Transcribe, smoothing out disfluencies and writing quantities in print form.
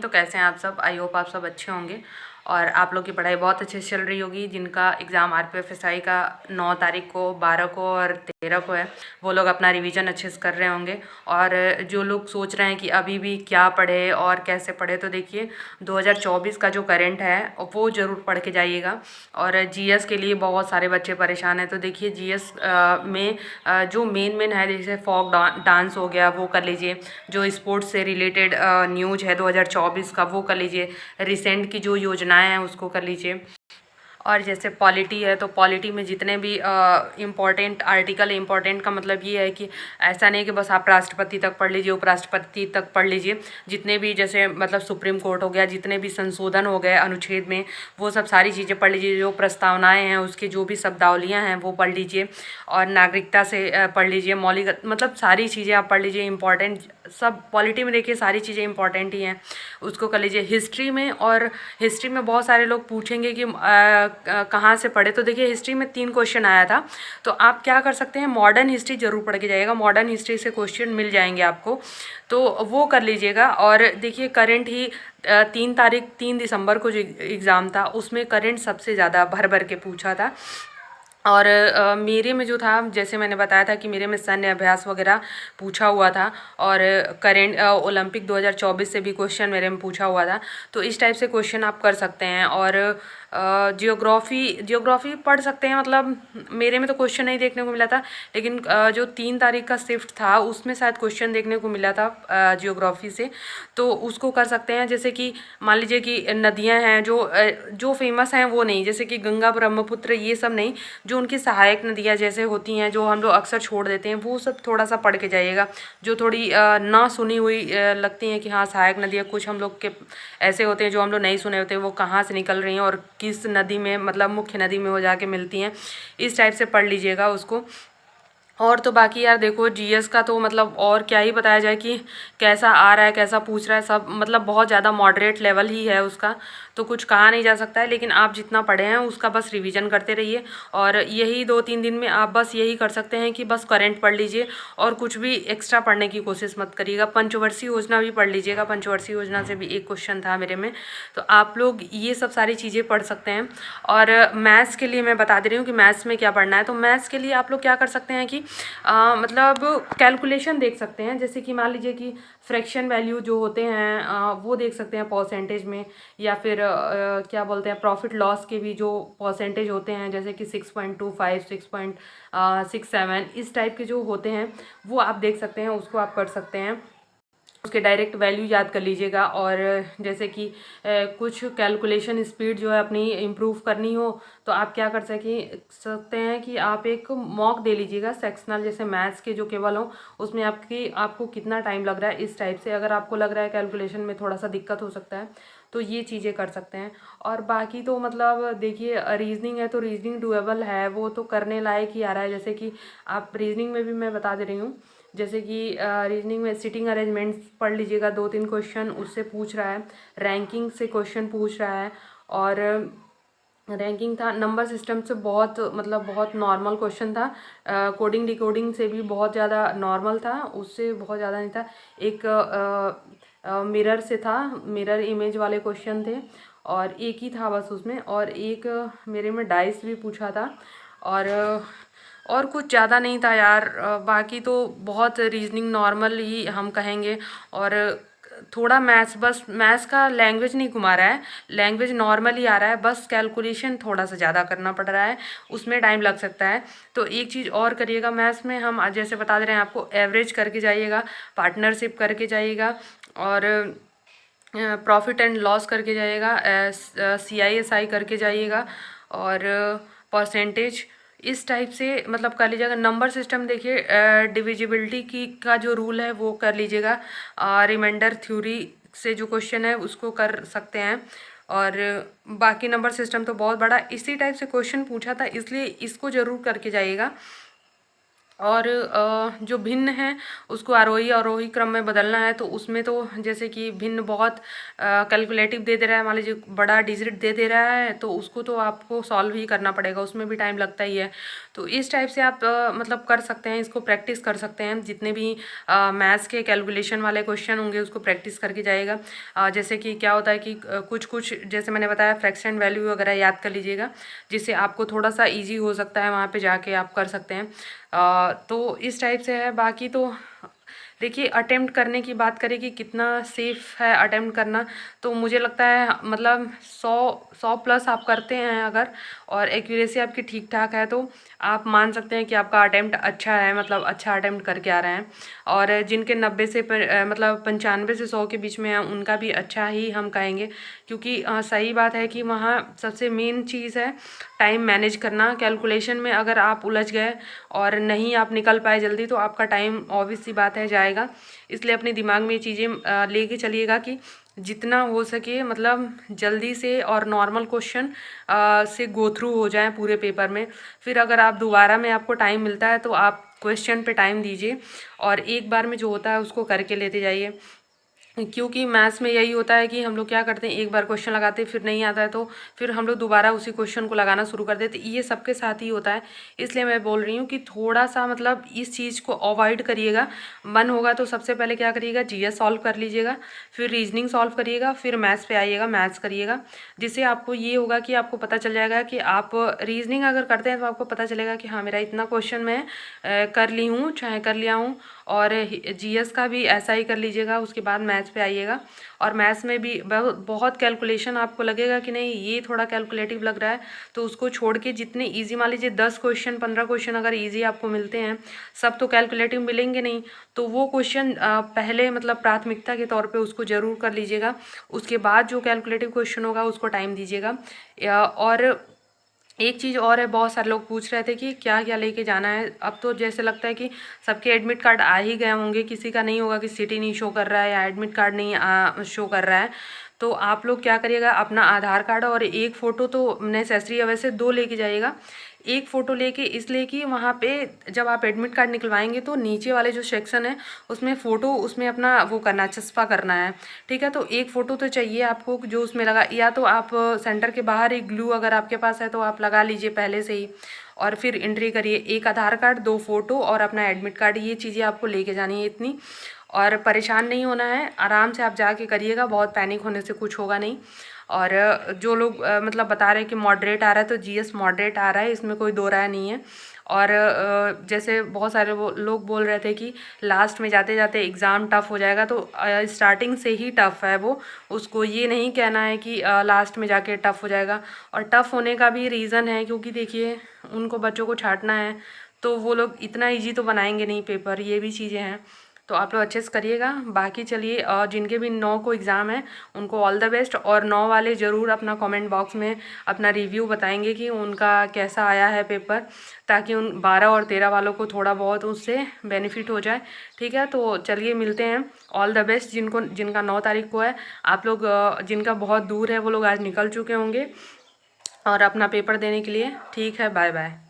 तो कैसे हैं आप सब। आई होप आप सब अच्छे होंगे और आप लोग की पढ़ाई बहुत अच्छे से चल रही होगी। जिनका एग्ज़ाम आरपीएफएसआई का 9 तारीख को, 12 को और 13 को है, वो लोग अपना रिवीजन अच्छे से कर रहे होंगे। और जो लोग सोच रहे हैं कि अभी भी क्या पढ़े और कैसे पढ़े, तो देखिए 2024 का जो करंट है वो ज़रूर पढ़ के जाइएगा। और जीएस के लिए बहुत सारे बच्चे परेशान हैं, तो देखिए जीएस में जो मेन है, जैसे फोक डांस हो गया वो कर लीजिए। जो स्पोर्ट्स से रिलेटेड न्यूज है 2024 का वो कर लीजिए। रिसेंट की जो योजनाएं हैं उसको कर लीजिए। और जैसे पॉलिटी है तो पॉलिटी में जितने भी इम्पोर्टेंट आर्टिकल, इम्पोर्टेंट का मतलब ये है कि ऐसा नहीं कि बस आप राष्ट्रपति तक पढ़ लीजिए, उपराष्ट्रपति तक पढ़ लीजिए। जितने भी जैसे मतलब सुप्रीम कोर्ट हो गया, जितने भी संशोधन हो गए अनुच्छेद में, वो सब सारी चीज़ें पढ़ लीजिए। जो प्रस्तावनाएं हैं उसकी जो भी शब्दावलियाँ हैं वो पढ़ लीजिए। और नागरिकता से पढ़ लीजिए। मौलिक मतलब सारी चीज़ें आप पढ़ लीजिए। इंपॉर्टेंट सब पॉलिटी में देखिए सारी चीज़ें इंपॉर्टेंट ही हैं, उसको कर लीजिए। हिस्ट्री में, और हिस्ट्री में बहुत सारे लोग पूछेंगे कि कहाँ से पढ़े, तो देखिए हिस्ट्री में 3 क्वेश्चन आया था। तो आप क्या कर सकते हैं, मॉडर्न हिस्ट्री ज़रूर पढ़ के जाइएगा। मॉडर्न हिस्ट्री से क्वेश्चन मिल जाएंगे आपको, तो वो कर लीजिएगा। और देखिए करंट ही 3 दिसंबर को जो एग्ज़ाम था उसमें करंट सबसे ज़्यादा भर भर के पूछा था। और मेरे में जो था, जैसे मैंने बताया था कि मेरे में सैन्य अभ्यास वगैरह पूछा हुआ था। और करेंट ओलंपिक 2024 से भी क्वेश्चन मेरे में पूछा हुआ था। तो इस टाइप से क्वेश्चन आप कर सकते हैं। और जियोग्राफी पढ़ सकते हैं। मतलब मेरे में तो क्वेश्चन नहीं देखने को मिला था, लेकिन जो 3 तारीख का शिफ्ट था उसमें शायद क्वेश्चन देखने को मिला था जियोग्राफी से, तो उसको कर सकते हैं। जैसे कि मान लीजिए कि नदियां हैं जो फेमस हैं वो नहीं, जैसे कि गंगा, ब्रह्मपुत्र, ये सब नहीं, जो उनकी सहायक नदियाँ जैसे होती हैं, जो हम लोग अक्सर छोड़ देते हैं, वो सब थोड़ा सा पढ़ के जाइएगा। जो थोड़ी ना सुनी हुई लगती हैं कि हाँ सहायक नदियाँ, कुछ हम लोग के ऐसे होते हैं जो हम लोग नहीं सुने होते हैं, वो कहाँ से निकल रही हैं और किस नदी में, मतलब मुख्य नदी में वो जाके मिलती हैं। इस टाइप से पढ़ लीजिएगा उसको। और तो बाकी यार देखो जीएस का तो मतलब और क्या ही बताया जाए कि कैसा आ रहा है, कैसा पूछ रहा है, सब मतलब बहुत ज़्यादा मॉडरेट लेवल ही है उसका, तो कुछ कहा नहीं जा सकता है। लेकिन आप जितना पढ़े हैं उसका बस रिवीजन करते रहिए। और यही 2-3 दिन में आप बस यही कर सकते हैं कि बस करंट पढ़ लीजिए और कुछ भी एक्स्ट्रा पढ़ने की कोशिश मत करिएगा। पंचवर्षीय योजना भी पढ़ लीजिएगा। पंचवर्षीय योजना से भी एक क्वेश्चन था मेरे में, तो आप लोग ये सब सारी चीज़ें पढ़ सकते हैं। और मैथ्स के लिए मैं बता दे रही हूँ कि मैथ्स में क्या पढ़ना है। तो मैथ्स के लिए आप लोग क्या कर सकते हैं कि मतलब कैलकुलेशन देख सकते हैं। जैसे कि मान लीजिए कि फ्रैक्शन वैल्यू जो होते हैं वो देख सकते हैं परसेंटेज में, या फिर क्या बोलते हैं प्रॉफिट लॉस के भी जो परसेंटेज होते हैं, जैसे कि 6.25, 6.67, इस टाइप के जो होते हैं वो आप देख सकते हैं, उसको आप कर सकते हैं। उसके डायरेक्ट वैल्यू याद कर लीजिएगा। और जैसे कि कुछ कैलकुलेशन स्पीड जो है अपनी इम्प्रूव करनी हो, तो आप क्या कर सकते हैं कि आप एक मॉक दे लीजिएगा सेक्शनल, जैसे मैथ्स के जो केवल हो उसमें आपको कितना टाइम लग रहा है, इस टाइप से अगर आपको लग रहा है कैलकुलेशन में थोड़ा सा दिक्कत हो सकता है, तो ये चीज़ें कर सकते हैं। और बाकी तो मतलब देखिए रीजनिंग है तो रीजनिंग डुएबल है, वो तो करने लायक ही आ रहा है। जैसे कि आप रीजनिंग में भी मैं बता दे रही हूँ, जैसे कि रीजनिंग में सिटिंग अरेंजमेंट्स पढ़ लीजिएगा, 2-3 क्वेश्चन उससे पूछ रहा है। रैंकिंग से क्वेश्चन पूछ रहा है। और रैंकिंग था, नंबर सिस्टम से बहुत मतलब बहुत नॉर्मल क्वेश्चन था। कोडिंग डिकोडिंग से भी बहुत ज़्यादा नॉर्मल था, उससे बहुत ज़्यादा नहीं था। एक मिरर से था, मिरर इमेज वाले क्वेश्चन थे, और एक ही था बस उसमें। और एक मेरे में डाइस भी पूछा था। और कुछ ज़्यादा नहीं था यार। बाकी तो बहुत रीजनिंग नॉर्मल ही हम कहेंगे। और थोड़ा मैथ्स, बस मैथ्स का लैंग्वेज नहीं घुमा रहा है, लैंग्वेज नॉर्मल ही आ रहा है, बस कैलकुलेशन थोड़ा सा ज़्यादा करना पड़ रहा है, उसमें टाइम लग सकता है। तो एक चीज़ और करिएगा मैथ्स में, हम जैसे बता दे रहे हैं आपको, एवरेज करके जाइएगा, पार्टनरशिप करके जाइएगा, और प्रॉफिट एंड लॉस करके जाइएगा, CISI करके जाइएगा, और परसेंटेज, इस टाइप से मतलब कर लीजिएगा। नंबर सिस्टम देखिए डिविजिबिलिटी की का जो रूल है वो कर लीजिएगा। रिमाइंडर थ्योरी से जो क्वेश्चन है उसको कर सकते हैं। और बाकी नंबर सिस्टम तो बहुत बड़ा इसी टाइप से क्वेश्चन पूछा था, इसलिए इसको ज़रूर करके जाइएगा। और जो भिन्न है उसको आरोही अवरोही क्रम में बदलना है, तो उसमें तो जैसे कि भिन्न बहुत कैलकुलेटिव दे रहा है, मान लीजिए बड़ा डिजिट दे रहा है, तो उसको तो आपको सॉल्व ही करना पड़ेगा, उसमें भी टाइम लगता ही है। तो इस टाइप से आप मतलब कर सकते हैं, इसको प्रैक्टिस कर सकते हैं। जितने भी मैथ्स के कैलकुलेशन वाले क्वेश्चन होंगे उसको प्रैक्टिस करके जाइएगा। जैसे कि क्या होता है कि कुछ कुछ जैसे मैंने बताया फ्रैक्शन वैल्यू वगैरह याद कर लीजिएगा, जिससे आपको थोड़ा सा ईजी हो सकता है, वहाँ पे जाके आप कर सकते हैं। तो इस टाइप से है। बाकी तो देखिए, अटेम्प्ट करने की बात करें कि कितना सेफ़ है अटेम्प्ट करना, तो मुझे लगता है मतलब 100 प्लस आप करते हैं अगर, और एक्यूरेसी आपकी ठीक ठाक है, तो आप मान सकते हैं कि आपका अटेम्प्ट अच्छा है, मतलब अच्छा अटेम्प्ट करके आ रहे हैं। और जिनके 90 से मतलब 95 से 100 के बीच में है, उनका भी अच्छा ही हम कहेंगे, क्योंकि सही बात है कि वहाँ सबसे मेन चीज़ है टाइम मैनेज करना। कैलकुलेशन में अगर आप उलझ गए और नहीं आप निकल पाए जल्दी, तो आपका टाइम ऑब्वियस सी बात है जाएगा। इसलिए अपने दिमाग में ये चीज़ें लेके चलिएगा कि जितना हो सके मतलब जल्दी से और नॉर्मल क्वेश्चन से गो थ्रू हो जाए पूरे पेपर में। फिर अगर आप दोबारा में आपको टाइम मिलता है तो आप क्वेश्चन पे टाइम दीजिए, और एक बार में जो होता है उसको करके लेते जाइए। क्योंकि मैथ्स में यही होता है कि हम लोग क्या करते हैं, एक बार क्वेश्चन लगाते हैं, फिर नहीं आता है तो फिर हम लोग दोबारा उसी क्वेश्चन को लगाना शुरू कर देते, ये सबके साथ ही होता है। इसलिए मैं बोल रही हूँ कि थोड़ा सा मतलब इस चीज़ को अवॉइड करिएगा। मन होगा तो सबसे पहले क्या करिएगा, जीएस सॉल्व कर लीजिएगा, फिर रीजनिंग सॉल्व करिएगा, फिर मैथ्स पे आइएगा, मैथ्स करिएगा। जिससे आपको ये होगा कि आपको पता चल जाएगा कि आप रीजनिंग अगर करते हैं तो आपको पता चलेगा कि हाँ, मेरा इतना क्वेश्चन मैं कर ली हूँ, चाहे कर लिया हूँ। और जीएस का भी ऐसा ही कर लीजिएगा, उसके बाद मैथ्स पे आइएगा। और मैथ्स में भी बहुत कैलकुलेशन आपको लगेगा कि नहीं ये थोड़ा कैलकुलेटिव लग रहा है, तो उसको छोड़ के जितने इजी, मान लीजिए 10 क्वेश्चन 15 क्वेश्चन अगर इजी आपको मिलते हैं, सब तो कैलकुलेटिव मिलेंगे नहीं, तो वो क्वेश्चन पहले मतलब प्राथमिकता के तौर पे उसको ज़रूर कर लीजिएगा। उसके बाद जो कैलकुलेटिव क्वेश्चन होगा उसको टाइम दीजिएगा। और एक चीज़ और है, बहुत सारे लोग पूछ रहे थे कि क्या क्या लेके जाना है। अब तो जैसे लगता है कि सबके एडमिट कार्ड आ ही गए होंगे, किसी का नहीं होगा कि सिटी नहीं शो कर रहा है या एडमिट कार्ड नहीं शो कर रहा है। तो आप लोग क्या करिएगा, अपना आधार कार्ड और एक फ़ोटो तो नेसेसरी है, वैसे 2 लेके जाइएगा। एक फ़ोटो लेके इसलिए कि वहाँ पे जब आप एडमिट कार्ड निकलवाएंगे तो नीचे वाले जो सेक्शन है उसमें फ़ोटो, उसमें अपना वो करना है, चस्पा करना है। ठीक है, तो एक फ़ोटो तो चाहिए आपको जो उसमें लगा, या तो आप सेंटर के बाहर एक ग्लू अगर आपके पास है तो आप लगा लीजिए पहले से ही, और फिर एंट्री करिए। एक आधार कार्ड, 2 फ़ोटो और अपना एडमिट कार्ड, ये चीज़ें आपको लेके जानी है इतनी। और परेशान नहीं होना है, आराम से आप जाके करिएगा, बहुत पैनिक होने से कुछ होगा नहीं। और जो लोग मतलब बता रहे हैं कि मॉडरेट आ रहा है, तो जीएस मॉडरेट आ रहा है, इसमें कोई दो राय नहीं है। और जैसे बहुत सारे वो लोग बोल रहे थे कि लास्ट में जाते जाते एग्ज़ाम टफ़ हो जाएगा, तो स्टार्टिंग से ही टफ़ है वो, उसको ये नहीं कहना है कि लास्ट में जाके टफ़ हो जाएगा। और टफ़ होने का भी रीज़न है, क्योंकि देखिए उनको बच्चों को छांटना है, तो वो लोग इतना ईजी तो बनाएंगे नहीं पेपर, ये भी चीज़ें हैं। तो आप लोग अच्छे से करिएगा। बाकी चलिए, जिनके भी 9 को एग्ज़ाम है उनको ऑल द बेस्ट। और 9 वाले ज़रूर अपना कमेंट बॉक्स में अपना रिव्यू बताएंगे कि उनका कैसा आया है पेपर, ताकि उन 12 और 13 वालों को थोड़ा बहुत उससे बेनिफिट हो जाए। ठीक है, तो चलिए मिलते हैं। ऑल द बेस्ट जिनका 9 तारीख को है। आप लोग जिनका बहुत दूर है वो लोग आज निकल चुके होंगे और अपना पेपर देने के लिए। ठीक है, बाय बाय।